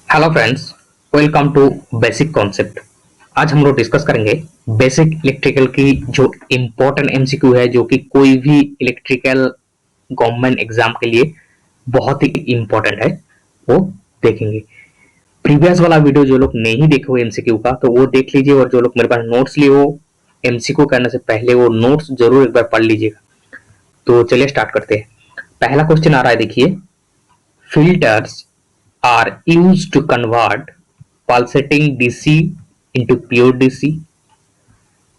Hello friends, welcome to basic concept. आज हम लोग डिस्कस करेंगे बेसिक इलेक्ट्रिकल की जो इम्पोर्टेंट एमसीक्यू है, जो कि कोई भी इलेक्ट्रिकल गवर्नमेंट एग्जाम के लिए बहुत ही इम्पोर्टेंट है, वो देखेंगे। प्रीवियस वाला वीडियो जो लोग नहीं देखे हो एमसीक्यू का, तो वो देख लीजिए, और जो लोग मेरे पास नोट्स लिए हो एमसीक्यू करने से पहले, वो नोट्स जरूर एक बार पढ़ लीजिएगा। तो चलिए स्टार्ट करते हैं। पहला क्वेश्चन आ रहा है, देखिए। Filters are used to convert pulsating DC into pure DC,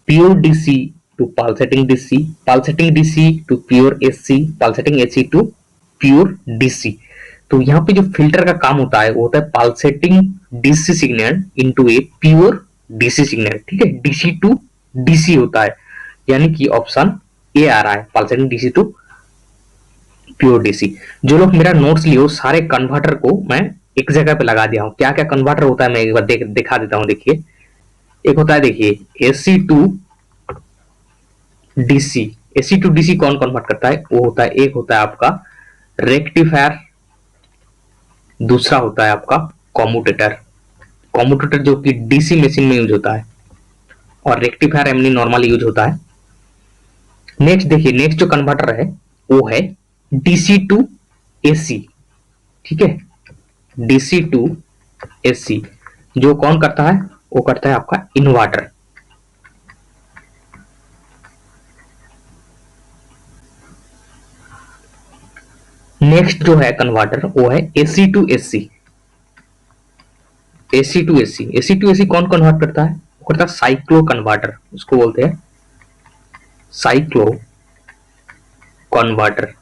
pure DC to pulsating DC to pure AC, pulsating AC to pure DC। तो यहाँ पे जो फिल्टर का काम होता है वो होता है pulsating DC signal into a pure DC signal. ठीक है, डीसी टू डीसी होता है, यानी कि ऑप्शन ए आ रहा है, pulsating DC to pure DC. जो लोग मेरा नोट्स लिए हो, सारे कन्वर्टर को मैं एक जगह पे लगा दिया हूं। क्या क्या कन्वर्टर होता है मैं एक बार दिखा देता हूं। देखिए, एक होता है, देखिए, AC to DC. AC to DC कौन कन्वर्ट करता है? वो होता है, एक होता है आपका रेक्टिफायर, दूसरा होता है आपका कॉम्यूटेटर। कॉम्यूटेटर जो कि डीसी मशीन में यूज होता है, और रेक्टिफायर एमनी नॉर्मल यूज होता है। नेक्स्ट देखिए, नेक्स्ट जो कन्वर्टर है वो है डीसी टू एसी। ठीक है, डीसी टू एसी जो कौन करता है? वो करता है आपका इन्वर्टर। नेक्स्ट जो है कन्वर्टर वो है AC to AC. AC to AC, AC to AC कौन कन्वर्ट करता है? वो करता है साइक्लो कन्वर्टर, उसको बोलते हैं साइक्लो कन्वर्टर।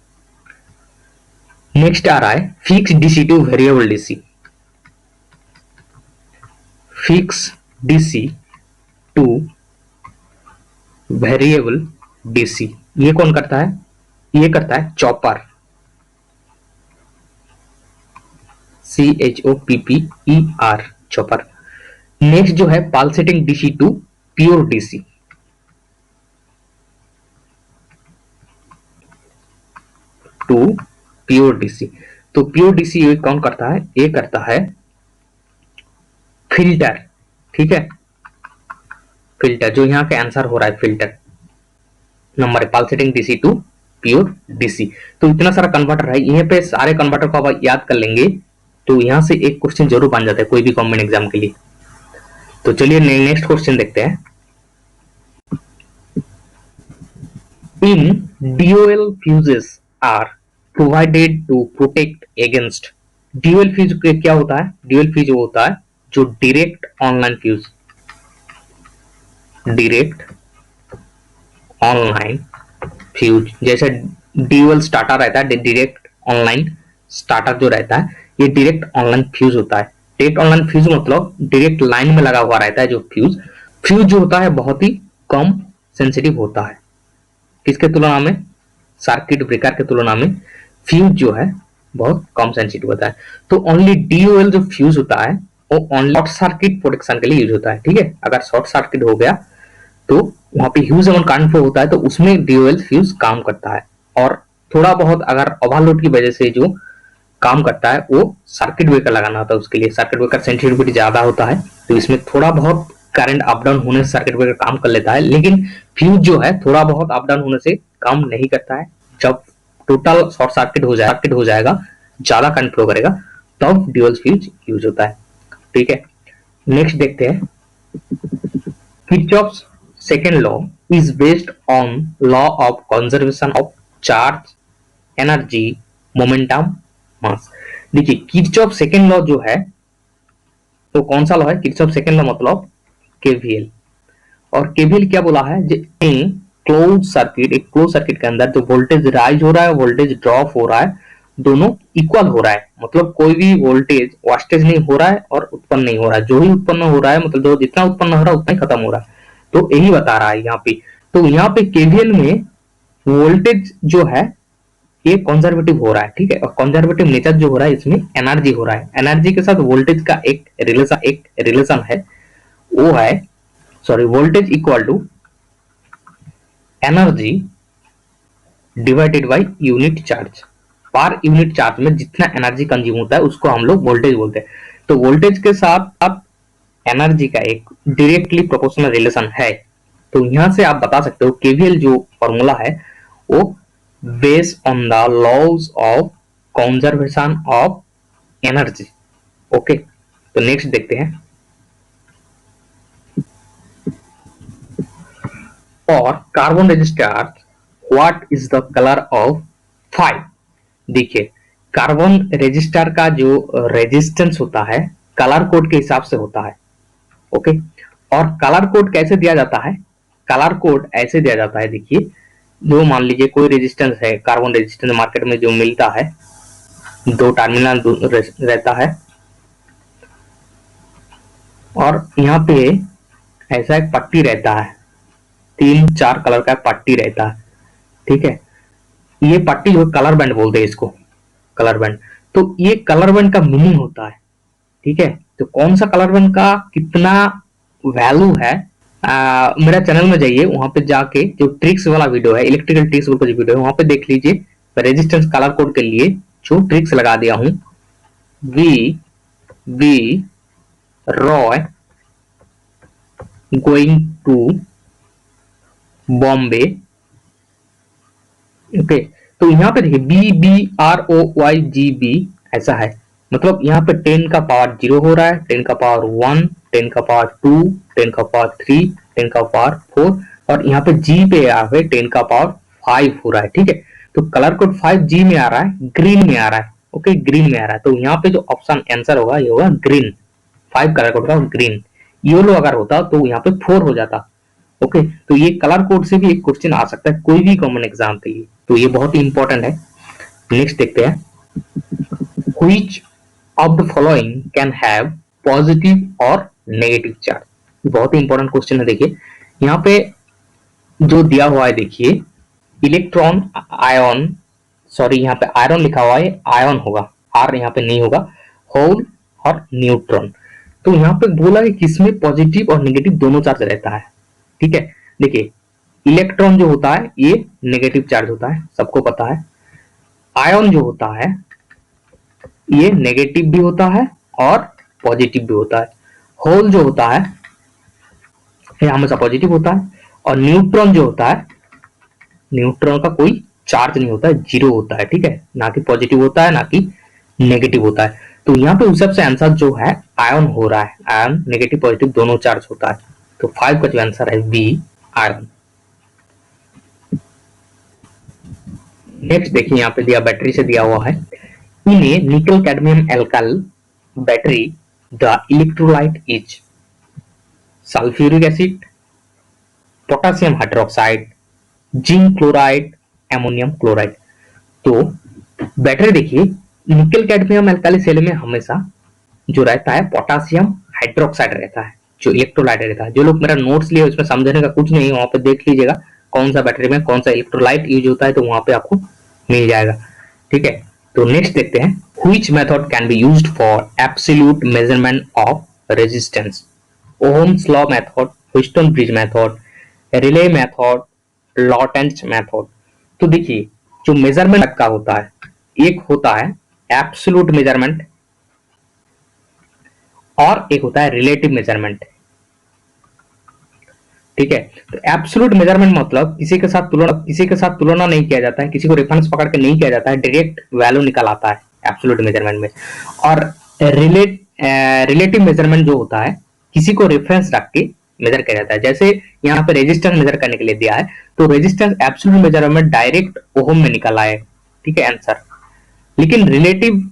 नेक्स्ट आ रहा है fix DC two variable DC. Fix DC two variable DC, ये कौन करता है? ये करता है चॉपर, CHOPPER, चॉपर। नेक्स्ट जो है pulsating DC to pure DC. To pure DC, तो प्योर डीसी ये कौन करता है? ये करता है फिल्टर। ठीक है, फिल्टर, जो यहाँ का आंसर हो रहा है फिल्टर नंबर है, pulsating DC to pure DC. तो इतना सारा कन्वर्टर है, यहीं पे सारे कन्वर्टर को आप याद कर लेंगे तो यहां से एक क्वेश्चन जरूर बन जाता है कोई भी गवर्नमेंट एग्जाम के लिए। तो चलिए नेक्स्ट क्वेश्चन देखते हैं। In dual fuses are provided to protect against. Dual fuse क्या होता है? ड्यूअल फ्यूज होता है जो direct online fuse, direct online fuse. जैसे ड्यूअल स्टार्टर रहता है, डायरेक्ट ऑनलाइन स्टार्टर जो रहता है, ये डायरेक्ट ऑनलाइन फ्यूज होता है। डायरेक्ट ऑनलाइन फ्यूज मतलब डायरेक्ट लाइन में लगा हुआ रहता है जो फ्यूज। फ्यूज जो होता है बहुत ही कम सेंसिटिव होता है, किसके तुलना में? सर्किट ब्रेकर के तुलना में फ्यूज जो है बहुत कम सेंसिटिव होता है। तो ओनली डीओएल जो फ्यूज होता है वो ओनली शॉर्ट सर्किट प्रोटेक्शन के लिए यूज होता है। ठीक है, अगर शॉर्ट सर्किट हो गया तो वहां पे ह्यूज अमाउंट करंट फ्लो होता है, तो उसमें डीओएल फ्यूज काम करता है। और थोड़ा बहुत अगर ओवरलोड की वजह से जो काम करता है वो सर्किट ब्रेकर लगाना होता है, उसके लिए सर्किट ब्रेकर सेंसिटिविटी ज्यादा होता है, तो इसमें थोड़ा बहुत करंट अप डाउन होने से सर्किट ब्रेकर काम कर लेता है। लेकिन फ्यूज जो है थोड़ा बहुत अप डाउन होने से काम नहीं करता है। जब टोटल शॉर्ट सर्किट हो जाएगा, ज्यादा करंट फ्लो करेगा, तब ड्यूअल फ्यूज यूज होता है। ठीक है, नेक्स्ट देखते हैं। Kirchhoff's second law is based on law of conservation of charge, energy, momentum, mass. देखिए, किरचॉफ सेकेंड लॉ जो है तो कौन सा लॉ है? किरचॉफ सेकेंड लॉ मतलब केवीएल। और केवीएल क्या बोला है? क्लोज सर्किट, एक क्लोज सर्किट के अंदर जो वोल्टेज राइज हो रहा है, वोल्टेज ड्रॉप हो रहा है, दोनों इक्वल हो रहा है। मतलब कोई भी वोल्टेज वास्टेज नहीं हो रहा है और उत्पन्न नहीं हो रहा है। जो ही उत्पन्न हो रहा है, मतलब जो जितना उत्पन्न हो रहा है उतना ही खत्म हो रहा है। तो यही बता रहा है यहाँ पे। तो यहाँ पे केवीएल में वोल्टेज जो है ये कंजर्वेटिव हो रहा है। ठीक है, और कंजर्वेटिव नेचर जो हो रहा है इसमें एनर्जी हो रहा है। एनर्जी के साथ वोल्टेज का एक रिलेशन है, वो है voltage equal to energy divided by unit charge. Per unit charge में जितना एनर्जी कंज्यूम होता है उसको हम लोग वोल्टेज बोलते हैं। तो वोल्टेज के साथ साथ एनर्जी का एक डायरेक्टली प्रोपोर्शनल रिलेशन है। तो यहां से आप बता सकते हो केवीएल जो फॉर्मूला है वो based on the laws of conservation of energy. Okay, तो नेक्स्ट देखते हैं। और carbon resistor what is the colour of 5। देखिए, कार्बन रजिस्टर का जो रेजिस्टेंस होता है कलर कोड के हिसाब से होता है। ओके, और कलर कोड कैसे दिया जाता है? कलर कोड ऐसे दिया जाता है, देखिए, जो मान लीजिए कोई रेजिस्टेंस है, कार्बन रेजिस्टेंस मार्केट में जो मिलता है, 2 टर्मिनल रहता है और यहाँ पे ऐसा एक पट्टी रहता है, 3-4 कलर का पट्टी रहता है। ठीक है, ये पट्टी जो कलर बैंड बोलते हैं इसको, कलर बैंड। तो ये कलर बैंड का मीनिंग होता है। ठीक है, तो कौन सा कलर बैंड का कितना वैल्यू है, मेरा चैनल में जाइए, वहां पे जाके जो ट्रिक्स वाला वीडियो है, इलेक्ट्रिकल ट्रिक्स वाला जो वीडियो है, वहां पे देख लीजिए। रेजिस्टेंस कलर कोड के लिए जो ट्रिक्स लगा दिया हूं, V Roy going to Bombay. Okay, तो यहाँ पे देखिए BBROYGB ऐसा है, मतलब यहाँ पे 10 का पावर 0 हो रहा है, 10 का पावर 1, 10 का पावर 2, 10 का पावर 3, 10 का पावर 4 और यहाँ पे G पे यहाँ पे 10 का पावर 5 हो रहा है। ठीक है, तो कलर कोड 5G में आ रहा है, ग्रीन में आ रहा है। ओके, ग्रीन में आ रहा है, तो यहाँ पे जो ऑप्शन आंसर होगा ये होगा ग्रीन, 5 कलर कोड का ग्रीन। येलो अगर होता तो यहाँ पे 4 हो जाता। ओके, तो ये कलर कोड से भी एक क्वेश्चन आ सकता है कोई भी कॉमन एग्जाम के लिए, तो ये बहुत ही इंपॉर्टेंट है। नेक्स्ट देखते हैं, which of the following can have positive और नेगेटिव चार्ज। बहुत ही इंपॉर्टेंट क्वेश्चन है। देखिए यहाँ पे जो दिया हुआ है, देखिए इलेक्ट्रॉन, आयन, सॉरी यहाँ पे आयरन लिखा हुआ है, आयन होगा, आर यहाँ पे नहीं होगा, होल और न्यूट्रॉन। तो यहाँ पे बोला है किसमें पॉजिटिव और नेगेटिव दोनों चार्ज रहता है। ठीक है, देखिए इलेक्ट्रॉन जो होता है ये नेगेटिव चार्ज होता है, सबको पता है। आयन जो होता है ये नेगेटिव भी होता है और पॉजिटिव भी होता है। होल जो होता है ये हमेशा पॉजिटिव होता है और न्यूट्रॉन जो होता है, न्यूट्रॉन का कोई चार्ज नहीं होता है, 0 होता है। ठीक है, ना कि पॉजिटिव होता है ना कि नेगेटिव होता है। तो यहाँ पे उस सबसे आंसर जो है आयन हो रहा है, आयन नेगेटिव पॉजिटिव दोनों चार्ज होता है। तो 5 का जो आंसर है बी, आयरन। नेक्स्ट देखिए यहाँ पे दिया, बैटरी से दिया हुआ है, in a nickel cadmium alkyl battery the electrolyte is sulphuric acid, potassium hydroxide, zinc chloride, ammonium chloride. तो बैटरी देखिए निकल कैडमियम एल्काइल सेल में हमेशा जो रहता है पोटेशियम हाइड्रोक्साइड रहता है, जो इलेक्ट्रोलाइट रहता है। जो लोग मेरा नोट्स लिए उसमें समझने का कुछ नहीं है, वहां पे देख लीजिएगा कौन सा बैटरी में कौन सा इलेक्ट्रोलाइट यूज होता है, तो वहां पे आपको मिल जाएगा। ठीक है, तो नेक्स्ट देखते हैं, which method can be used for absolute measurement of resistance. Ohm's law method, Wheatstone bridge method, Rayleigh method, Lorentz method. तो देखिए जो मेजरमेंट का होता है, एक होता है एब्सोल्यूट मेजरमेंट और एक होता है रिलेटिव मेजरमेंट। ठीक है, तो एब्सोल्यूट मेजरमेंट मतलब किसी के साथ तुलना नहीं किया जाता है, किसी को रेफरेंस पकड़ के नहीं किया जाता है, डायरेक्ट वैल्यू निकल आता है एब्सोल्यूट मेजरमेंट में। और रिलेटिव मेजरमेंट जो होता है किसी को रेफरेंस रख के मेजर किया जाता है। जैसे यहाँ पे रेजिस्टेंस मेजर करने के लिए दिया है, तो resistance absolute measurement direct ohm में निकल आए। ठीक है आंसर, लेकिन रिलेटिव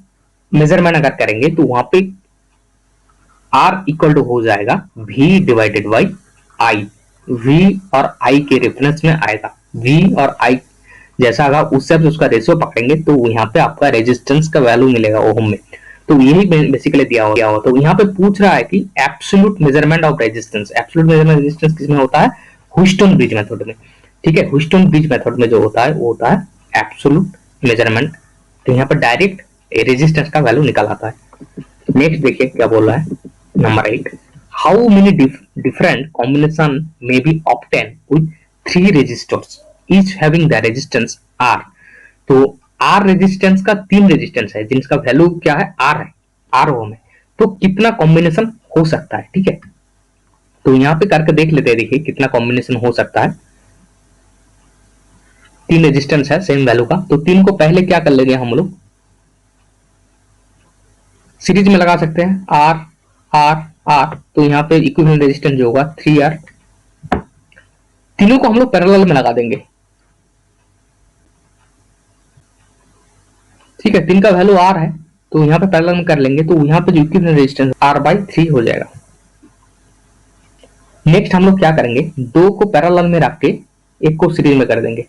मेजरमेंट अगर करेंगे तो वहां पे आर इक्वल टू हो जाएगा V divided by I. V और I के रेफरेंस में आएगा, V और I जैसा आएगा उससे आप उसका रेशियो पकड़ेंगे तो यहाँ पे आपका रेजिस्टेंस का वैल्यू मिलेगा ओहम में। तो यही बेसिकली दिया हुआ। तो यहाँ पे पूछ रहा है कि absolute measurement of resistance, absolute measurement resistance किसमें होता है, व्हिटस्टोन ब्रिज मेथड में। ठीक है, व्हिटस्टोन ब्रिज मेथड में जो होता है वो होता है एब्सोल्यूट मेजरमेंट। तो यहाँ पर डायरेक्ट रेजिस्टेंस का वैल्यू निकल आता है। नेक्स्ट देखिए क्या बोल रहा है, number 8, how many different combination में be obtained with 3 resistors each having the resistance R. तो आर रेजिस्टेंस का 3 रेजिस्टेंस है जिनका वैल्यू क्या है, आर है, आर ओम है। तो कितना कॉम्बिनेशन हो सकता है, ठीक है। तो यहाँ पे करके देख लेते हैं, देखिए कितना कॉम्बिनेशन हो सकता है। 3 रेजिस्टेंस है सेम वैल्यू का, तो 3 को पहले क्या कर लेंगे हम लोग, सीरीज में लगा सकते हैं, आर आर आर। तो यहाँ पे इक्विवेलेंट रेजिस्टेंस जो होगा 3R, तीनों को हम लोग पैरेलल में लगा देंगे, ठीक है। 3 का वैल्यू आर है तो यहाँ पे पैरेलल में कर लेंगे, तो यहाँ पे जो इक्विवेलेंट रेजिस्टेंस R/3 हो जाएगा। नेक्स्ट हम लोग क्या करेंगे, 2 को पैरेलल में रख के एक को सीरीज में कर देंगे,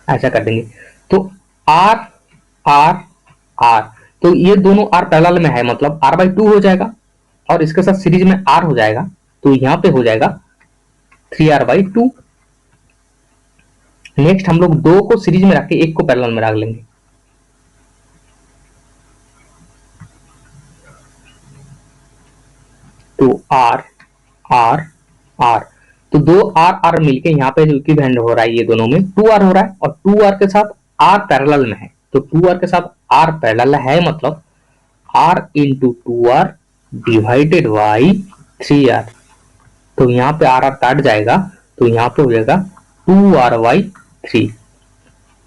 ऐसा कर देंगे। तो R R R, तो ये दोनों R पैरेलल में है, मतलब R/2 हो जाएगा, और इसके साथ सीरीज में R हो जाएगा, तो यहाँ पे हो जाएगा 3R/2। नेक्स्ट हम लोग 2 को सीरीज में रख के एक को पैरेलल में रख लेंगे, तो R R R, तो 2 R R मिलके यहाँ पे जो इक्विवेलेंट हो रहा है ये दोनों में 2R हो रहा है, और 2R के साथ R पैरेलल में है, तो 2R के साथ R पैरेलल है, मतलब R into 2R divided by 3R। तो यहाँ पे R R काट जाएगा, तो यहाँ पे हो जाएगा 2R/3।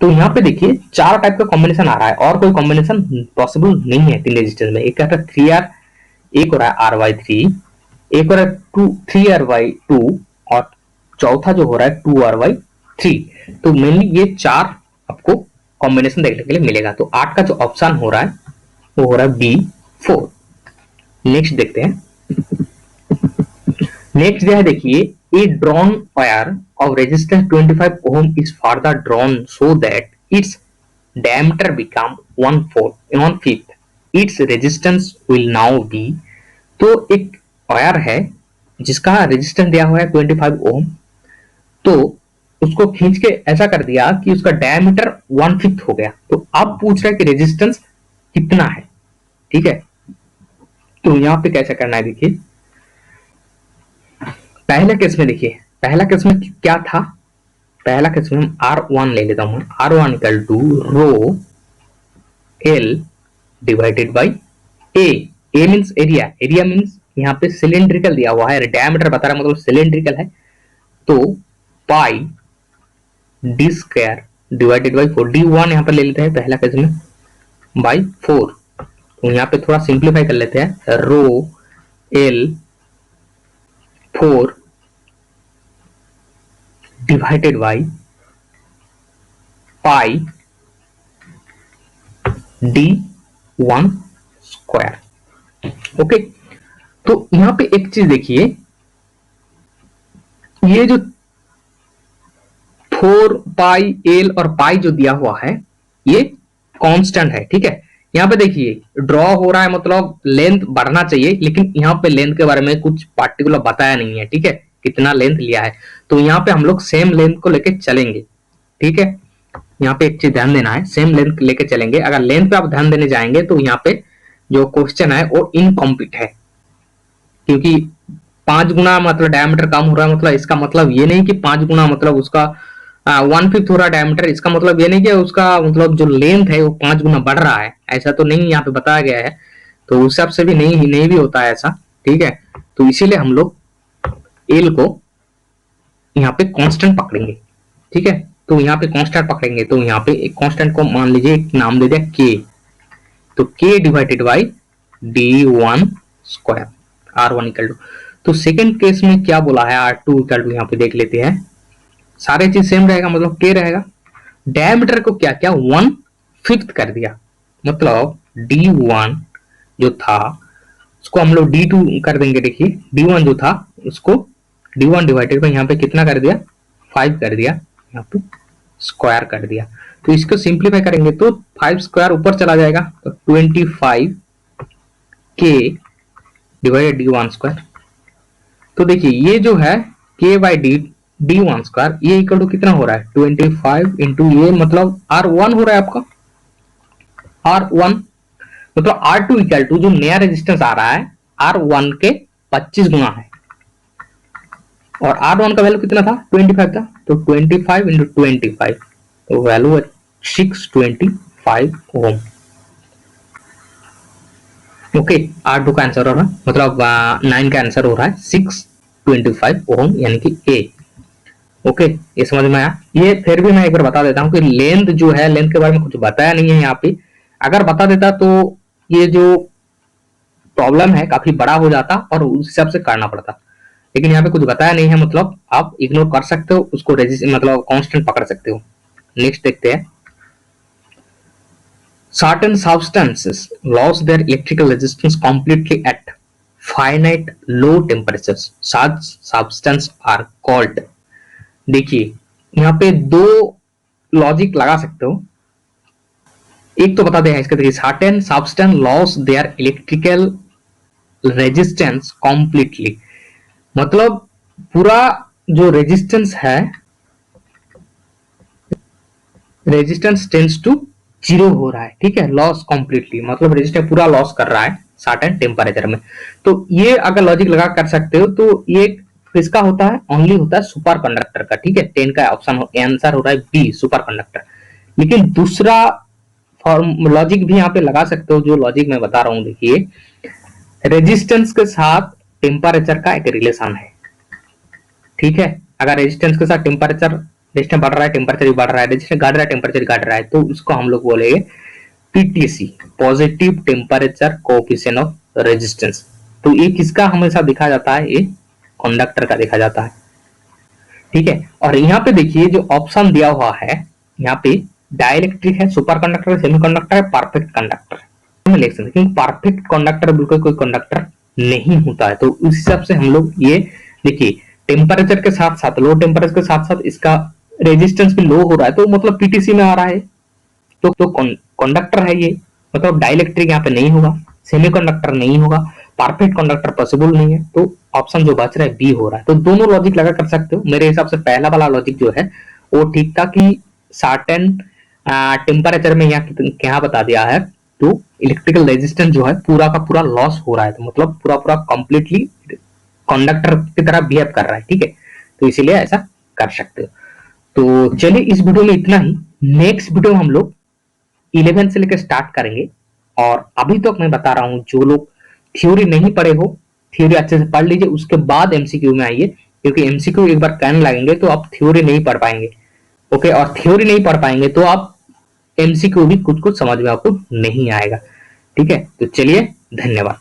तो यहाँ पे देखिए 4 टाइप का कॉम्बिनेशन आ रहा है, और कोई कॉम्बिनेशन पॉसिबल नहीं है 3 रेजिस्टेंस में। एक कहता है 3R, एक हो रहा है R/3, एक हो रहा है 3R/2, और चौथा जो हो रहा है 2R/3। तो मेनली ये 4 आपको कॉम्बिनेशन देखने के लिए मिलेगा। तो 8 का जो ऑप्शन हो रहा है वो हो रहा है B4। नेक्स्ट देखते हैं, नेक्स्ट जो है देखिए, a drawn wire of resistance 25 ohm is further drawn so that its diameter become 1/5, its resistance will now be। तो एक वायर है जिसका रेजिस्टेंस दिया हुआ है 25 ओम, तो उसको खींच के ऐसा कर दिया कि उसका डायमीटर 1/5 हो गया। तो अब पूछ रहा है कि रेजिस्टेंस कितना है, ठीक है। तो यहाँ पे कैसे करना है, देखिए पहले केस में, देखिए पहला केस में क्या था, पहला केस में हम R1 ले लेता हूं, R1 equal to rho L divided by A। A means area, area means यहाँ पे सिलेंड्रिकल दिया हुआ है, डायमीटर बता रहा है मतलब सिलेंड्रिकल है, तो pi D square divided by 4, D1 यहाँ पर ले लेते हैं पहला केस में बाई 4। तो यहाँ पे थोड़ा सिंप्लीफाई कर लेते हैं, रो L 4 divided by pi D1 square. Okay, तो यहां पे एक चीज देखिए, ये जो 4 पाई एल और पाई जो दिया हुआ है ये कांस्टेंट है, ठीक है। यहाँ पे देखिए ड्रॉ हो रहा है, मतलब लेंथ बढ़ना चाहिए, लेकिन यहाँ पे लेंथ के बारे में कुछ पार्टिकुलर बताया नहीं है, ठीक है, कितना लेंथ लिया है। तो यहाँ पे हम लोग सेम लेंथ को लेके चलेंगे, ठीक है। यहाँ पे एक चीज ध्यान देना है, सेम लेंथ लेके चलेंगे। अगर लेंथ पे आप ध्यान देने जाएंगे तो यहाँ पे जो क्वेश्चन है वो इनकम्प्लीट है, क्योंकि 5 गुना मतलब डायमीटर कम हो रहा है, मतलब इसका मतलब ये नहीं कि 5 गुना मतलब उसका 1/5 हो रहा है डायमीटर, इसका मतलब ये नहीं कि उसका मतलब जो लेंथ है वो 5 गुना बढ़ रहा है, ऐसा तो नहीं यहाँ पे बताया गया है। तो उस हिसाब से भी नहीं भी होता है ऐसा, ठीक है। तो इसीलिए हम लोग एल को यहाँ पे कांस्टेंट पकड़ेंगे, ठीक है। तो यहाँ पे कांस्टेंट पकड़ेंगे, तो यहाँ पे एक कांस्टेंट को मान लीजिए एक नाम दे दिया के, तो K divided by D1 square, R1 equal to. तो सेकंड केस में क्या बोला है, R2 इक्वल टू, यहाँ पे देख लेते हैं, सारे चीज सेम रहेगा, मतलब के रहेगा। डायमीटर को क्या क्या 1/5 कर दिया, मतलब D1 जो था उसको हम लोग D2 कर देंगे। देखिए D1 जो था उसको D1 डिवाइडेड बाई यहाँ पे कितना कर दिया, 5 कर दिया, यहाँ पे स्क्वायर कर दिया। तो इसको सिंप्लीफाई करेंगे तो 5 स्क्वायर ऊपर चला जाएगा, तो 25 के डिवाइडेड D1 स्क्वायर। तो देखिए ये जो है k बाई D1 स्क्वायर, ये इक्वल टू कितना हो रहा है, 25 इंटू ये मतलब R1 हो रहा है आपका, R1 मतलब R2 इक्वल टू जो नया रेजिस्टेंस आ रहा है R1 के 25 गुना है, और R1 का वैल्यू कितना था, 25 था, तो 25 इंटू 25, तो वैल्यू है 625 ओम। ओके, R2 का आंसर हो रहा है, मतलब 9 का आंसर हो रहा है 625 ओम, यानी कि ए। ओके, ये समझ में आया। ये फिर भी मैं एक बार बता देता हूँ कि लेंथ जो है, लेंथ के बारे में कुछ बताया नहीं है यहाँ पे। अगर बता देता तो ये जो प्रॉब्लम है काफी बड़ा हो जाता और उस हिसाब से करना पड़ता, लेकिन यहाँ पे कुछ बताया नहीं है, मतलब आप इग्नोर कर सकते हो उसको, मतलब कांस्टेंट पकड़ सकते हो। नेक्स्ट देखते हैं। Certain substances lose their electrical resistance completely at finite low temperatures. Such substances are called। देखिए, यहाँ पे दो लॉजिक लगा सकते हो। एक तो बता दें इसका, देखिए certain substance lose their electrical resistance completely, मतलब पूरा जो रेजिस्टेंस है, रेजिस्टेंस टेंड्स टू जीरो हो रहा है, ठीक है, लॉस कंप्लीटली, मतलब रेजिस्टेंस पूरा लॉस कर रहा है सर्टेन टेम्परेचर में। तो ये अगर लॉजिक लगा कर सकते हो तो ये किसका होता है, ओनली होता है सुपर कंडक्टर का, ठीक है। 10 का ऑप्शन आंसर हो रहा है बी, सुपर कंडक्टर। लेकिन दूसरा लॉजिक भी यहाँ पे लगा सकते हो, जो लॉजिक मैं बता रहा हूँ, देखिए रेजिस्टेंस के साथ टेम्परेचर का एक रिलेशन है, ठीक है। अगर रेजिस्टेंस के साथ टेम्परेचर, रेजिस्टेंस बढ़ रहा है टेम्परेचर भी बढ़ रहा है, रेजिस्टेंस घट रहा है टेम्परेचर घट रहा है, तो उसको हम लोग बोलेंगे PTC, positive temperature coefficient of resistance. तो ये किसका हमेशा देखा जाता है, ये कंडक्टर का देखा जाता है, ठीक है। और यहाँ पे देखिए जो ऑप्शन दिया हुआ है, यहाँ पे डाइलेक्ट्रिक है, सुपर कंडक्टर है, सेमीकंडक्टर है, परफेक्ट कंडक्टर है, लिख सकते हैं, क्योंकि परफेक्ट कंडक्टर बिल्कुल कोई कंडक्टर नहीं होता है। तो उस हिसाब से हम लोग ये देखिए, टेम्परेचर के साथ साथ, लो टेम्परेचर के साथ साथ इसका रेजिस्टेंस भी लो हो रहा है, तो मतलब पीटीसी में आ रहा है, तो कंडक्टर है ये, मतलब डाइलेक्ट्रिक यहाँ पे नहीं होगा, सेमीकंडक्टर नहीं होगा, परफेक्ट कंडक्टर पॉसिबल नहीं है, तो ऑप्शन जो बच रहा है बी हो रहा है। तो दोनों लॉजिक लगा कर सकते हो। मेरे हिसाब से पहला वाला लॉजिक जो है वो ठीक था कि सर्टेन टेम्परेचर में यहाँ क्या बता दिया है, तो इलेक्ट्रिकल रेजिस्टेंस जो है पूरा का पूरा लॉस हो रहा है, तो मतलब पूरा पूरा कंप्लीटली कंडक्टर की तरह बिहेव कर रहा है, ठीक है। तो इसीलिए ऐसा कर सकते हो। तो चलिए इस वीडियो में इतना ही। नेक्स्ट वीडियो में हम लोग 11 से लेकर स्टार्ट करेंगे। और अभी तक मैं बता रहा हूं, जो लोग थ्योरी नहीं पढ़े हो, थ्योरी अच्छे से पढ़ लीजिए, उसके बाद एमसीक्यू में आइए, क्योंकि एमसीक्यू एक बार करने लगेंगे तो आप थ्योरी नहीं पढ़ पाएंगे। ओके, और थ्योरी नहीं पढ़ पाएंगे तो आप एमसीक्यू भी कुछ कुछ समझ में आपको नहीं आएगा, ठीक है। तो चलिए, धन्यवाद।